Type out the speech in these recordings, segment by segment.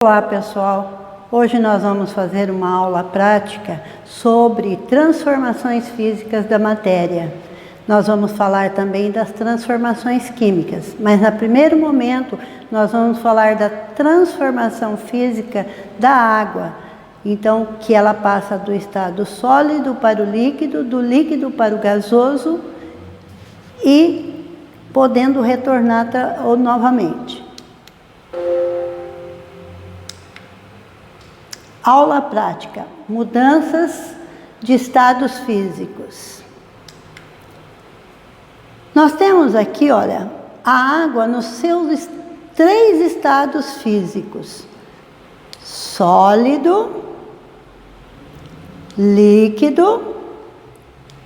Olá pessoal, hoje nós vamos fazer uma aula prática sobre transformações físicas da matéria. Nós vamos falar também das transformações químicas, mas no primeiro momento nós vamos falar da transformação física da água. Então, que ela passa do estado sólido para o líquido, do líquido para o gasoso e podendo retornar novamente. Aula prática, mudanças de estados físicos. Nós temos aqui, olha, a água nos seus três estados físicos: sólido, líquido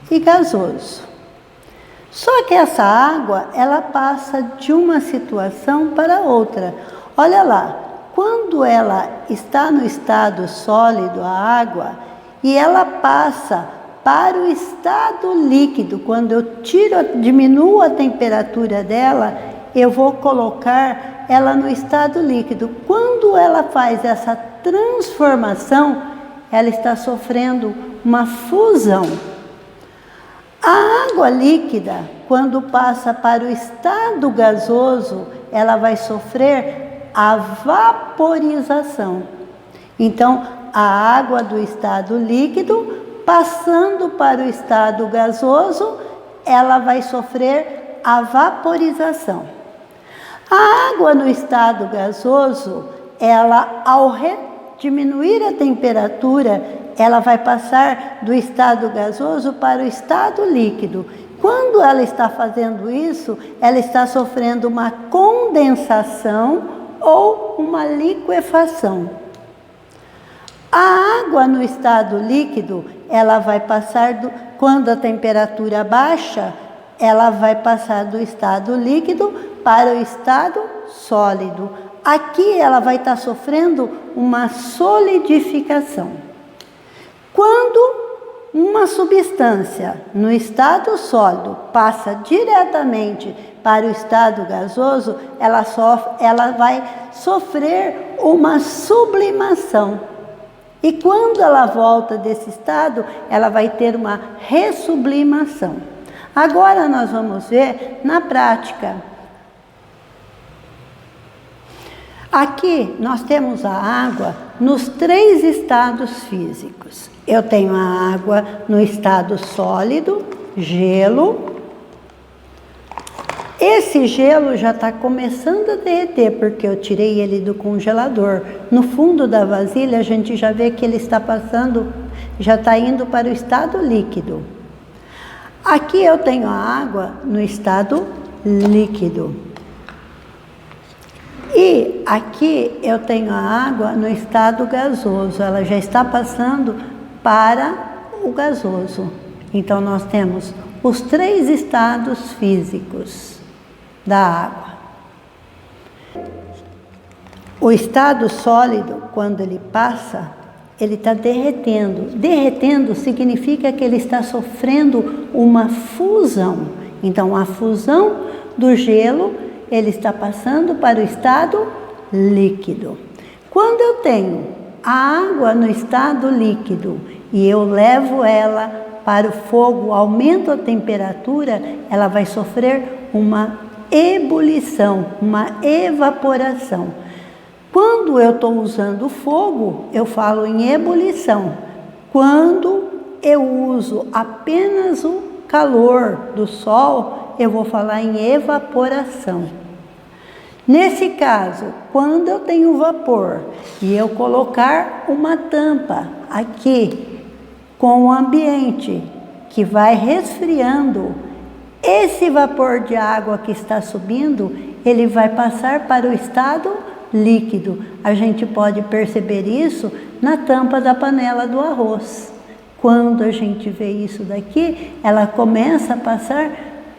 e gasoso. Só que essa água, ela passa de uma situação para outra. Olha lá. Quando ela está no estado sólido, a água, e ela passa para o estado líquido, quando eu diminuo a temperatura dela, eu vou colocar ela no estado líquido. Quando ela faz essa transformação, ela está sofrendo uma fusão. A água líquida, quando passa para o estado gasoso, ela vai sofrer a vaporização. Então, a água do estado líquido, passando para o estado gasoso, ela vai sofrer a vaporização. A água no estado gasoso, ela, ao diminuir a temperatura, ela vai passar do estado gasoso para o estado líquido. Quando ela está fazendo isso, ela está sofrendo uma condensação ou uma liquefação. A água no estado líquido, ela vai passar, quando a temperatura baixa, ela vai passar do estado líquido para o estado sólido. Aqui ela vai estar sofrendo uma solidificação. Quando uma substância no estado sólido passa diretamente para o estado gasoso, ela vai sofrer uma sublimação. E quando ela volta desse estado, ela vai ter uma ressublimação. Agora nós vamos ver na prática. Aqui nós temos a água nos três estados físicos. Eu tenho a água no estado sólido, gelo. Esse gelo já está começando a derreter, porque eu tirei ele do congelador. No fundo da vasilha, a gente já vê que ele está passando, já está indo para o estado líquido. Aqui eu tenho a água no estado líquido. E aqui eu tenho a água no estado gasoso. Ela já está passando para o gasoso. Então, nós temos os três estados físicos da água. O estado sólido, quando ele passa, ele está derretendo. Derretendo significa que ele está sofrendo uma fusão. Então, a fusão do gelo, ele está passando para o estado líquido. Quando eu tenho a água no estado líquido e eu levo ela para o fogo, aumento a temperatura, ela vai sofrer uma ebulição, uma evaporação. Quando eu estou usando fogo, eu falo em ebulição. Quando eu uso apenas o calor do sol, eu vou falar em evaporação. Nesse caso, quando eu tenho vapor e eu colocar uma tampa aqui com o ambiente que vai resfriando, esse vapor de água que está subindo, ele vai passar para o estado líquido. A gente pode perceber isso na tampa da panela do arroz. Quando a gente vê isso daqui, ela começa a passar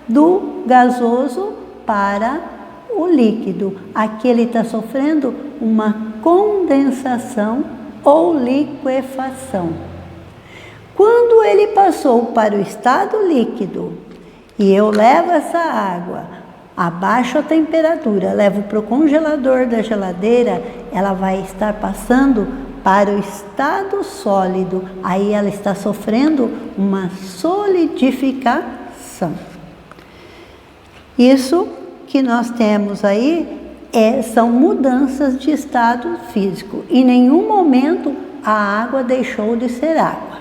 do gasoso para o líquido. Aqui ele está sofrendo uma condensação ou liquefação. Quando ele passou para o estado líquido e eu levo essa água Abaixo a temperatura, levo para o congelador da geladeira, ela vai estar passando para o estado sólido. Aí ela está sofrendo uma solidificação. Isso que nós temos aí são mudanças de estado físico. Em nenhum momento a água deixou de ser água.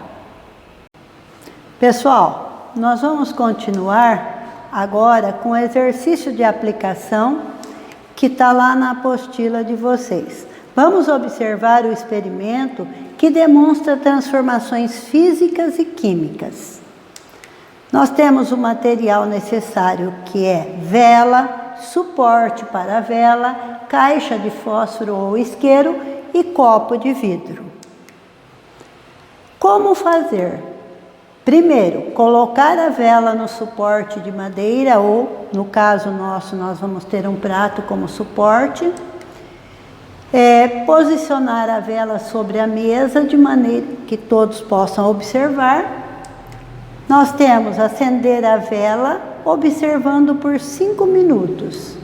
Pessoal, nós vamos continuar agora com o exercício de aplicação que está lá na apostila de vocês. Vamos observar o experimento que demonstra transformações físicas e químicas. Nós temos o material necessário, que é vela, suporte para a vela, caixa de fósforo ou isqueiro e copo de vidro. Como fazer? Primeiro, colocar a vela no suporte de madeira ou, no caso nosso, nós vamos ter um prato como suporte. Posicionar a vela sobre a mesa de maneira que todos possam observar. Nós temos acender a vela observando por 5 minutos.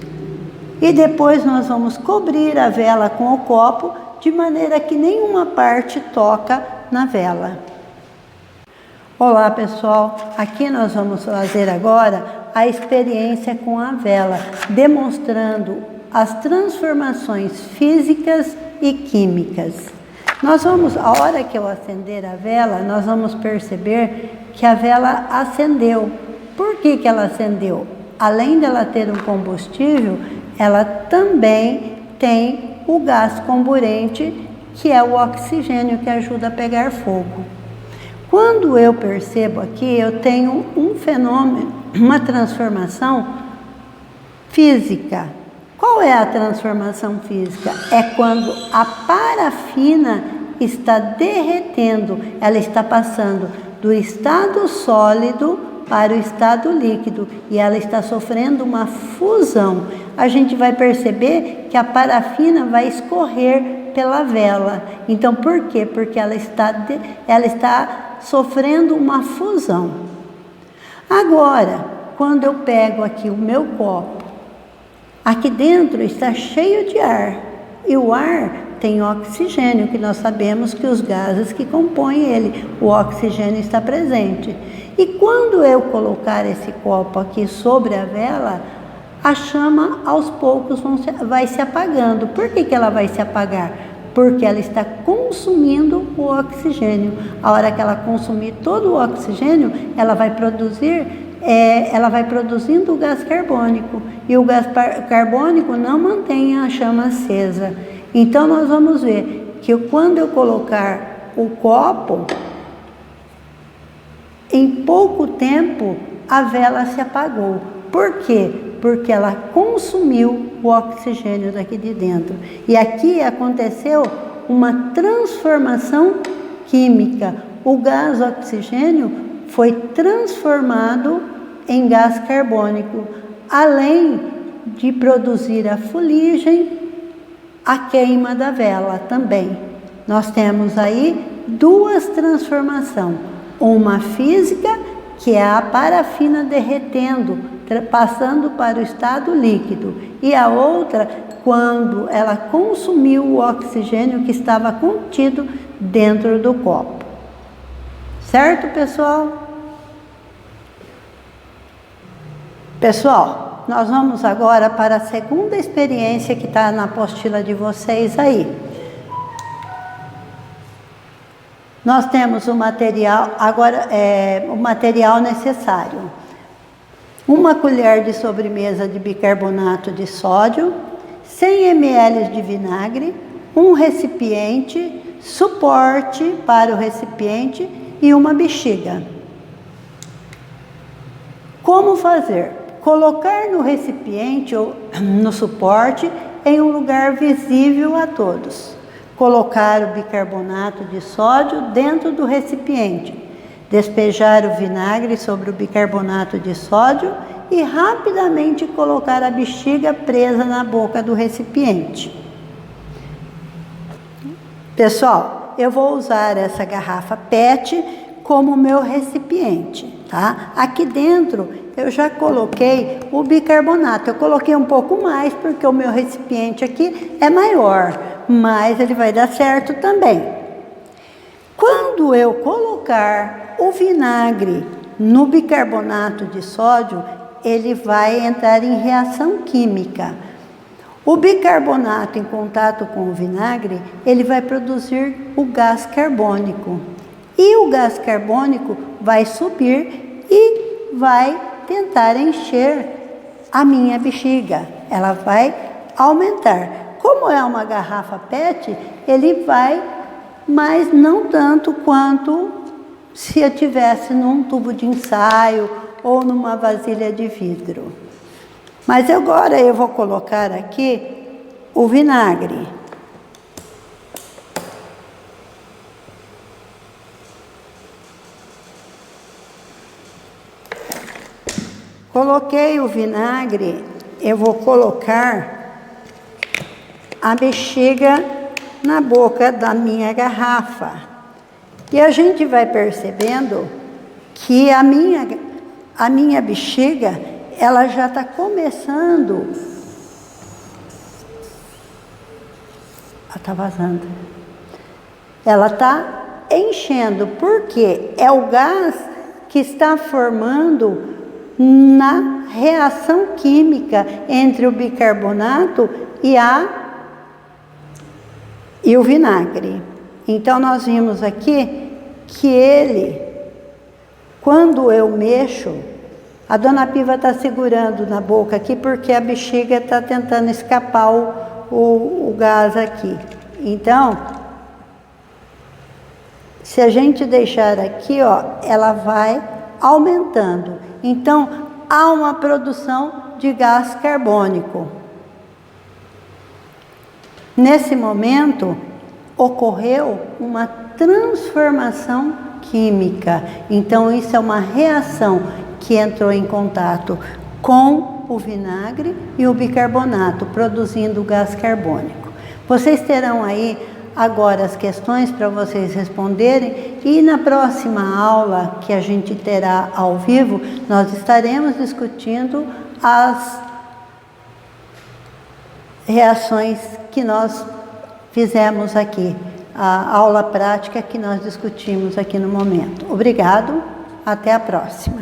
E depois nós vamos cobrir a vela com o copo de maneira que nenhuma parte toca na vela. Olá pessoal, aqui nós vamos fazer agora a experiência com a vela, demonstrando as transformações físicas e químicas. A hora que eu acender a vela, nós vamos perceber que a vela acendeu. Por que ela acendeu? Além dela ter um combustível, ela também tem o gás comburente, que é o oxigênio que ajuda a pegar fogo. Quando eu percebo aqui, eu tenho um fenômeno, uma transformação física. Qual é a transformação física? É quando a parafina está derretendo, ela está passando do estado sólido para o estado líquido e ela está sofrendo uma fusão. A gente vai perceber que a parafina vai escorrer pela vela. Então, por quê? Porque ela está sofrendo uma fusão. Agora, quando eu pego aqui o meu copo, aqui dentro está cheio de ar, e o ar tem oxigênio, que nós sabemos que os gases que compõem ele, o oxigênio está presente. E quando eu colocar esse copo aqui sobre a vela, a chama aos poucos vai se apagando. Por que ela vai se apagar? Porque ela está consumindo o oxigênio. A hora que ela consumir todo o oxigênio, ela vai produzindo o gás carbônico. E o gás carbônico não mantém a chama acesa. Então, nós vamos ver que quando eu colocar o copo, em pouco tempo a vela se apagou. Por quê? Porque ela consumiu o oxigênio daqui de dentro. E aqui aconteceu uma transformação química. O gás oxigênio foi transformado em gás carbônico, além de produzir a fuligem, a queima da vela também. Nós temos aí duas transformações. Uma física, que é a parafina derretendo, passando para o estado líquido, e a outra quando ela consumiu o oxigênio que estava contido dentro do copo. Certo, pessoal? Pessoal, nós vamos agora para a segunda experiência que está na apostila de vocês aí. Nós temos o material, agora o material necessário. 1 colher de sobremesa de bicarbonato de sódio, 100 ml de vinagre, um recipiente, suporte para o recipiente e uma bexiga. Como fazer? Colocar no recipiente ou no suporte em um lugar visível a todos. Colocar o bicarbonato de sódio dentro do recipiente. Despejar o vinagre sobre o bicarbonato de sódio e rapidamente colocar a bexiga presa na boca do recipiente. Pessoal, eu vou usar essa garrafa PET como meu recipiente. tá? Aqui dentro eu já coloquei o bicarbonato. Eu coloquei um pouco mais porque o meu recipiente aqui é maior, mas ele vai dar certo também. Quando eu colocar o vinagre no bicarbonato de sódio, ele vai entrar em reação química. O bicarbonato em contato com o vinagre, ele vai produzir o gás carbônico. E o gás carbônico vai subir e vai tentar encher a minha bexiga. Ela vai aumentar. Como é uma garrafa PET, ele vai, mas não tanto quanto se eu tivesse num tubo de ensaio ou numa vasilha de vidro. Mas agora eu vou colocar aqui o vinagre. Coloquei o vinagre, eu vou colocar a bexiga na boca da minha garrafa. E a gente vai percebendo que a minha bexiga, ela já está começando. Ela está vazando. Ela está enchendo, porque é o gás que está formando na reação química entre o bicarbonato e o vinagre. Então, nós vimos aqui que ele, quando eu mexo, a dona Piva está segurando na boca aqui porque a bexiga está tentando escapar o gás aqui. Então, se a gente deixar aqui, ó, ela vai aumentando. Então, há uma produção de gás carbônico. Nesse momento, ocorreu uma transformação química. Então, isso é uma reação que entrou em contato com o vinagre e o bicarbonato, produzindo gás carbônico. Vocês terão aí agora as questões para vocês responderem, e na próxima aula que a gente terá ao vivo, nós estaremos discutindo as reações que nós fizemos aqui, a aula prática que nós discutimos aqui no momento. Obrigado, até a próxima.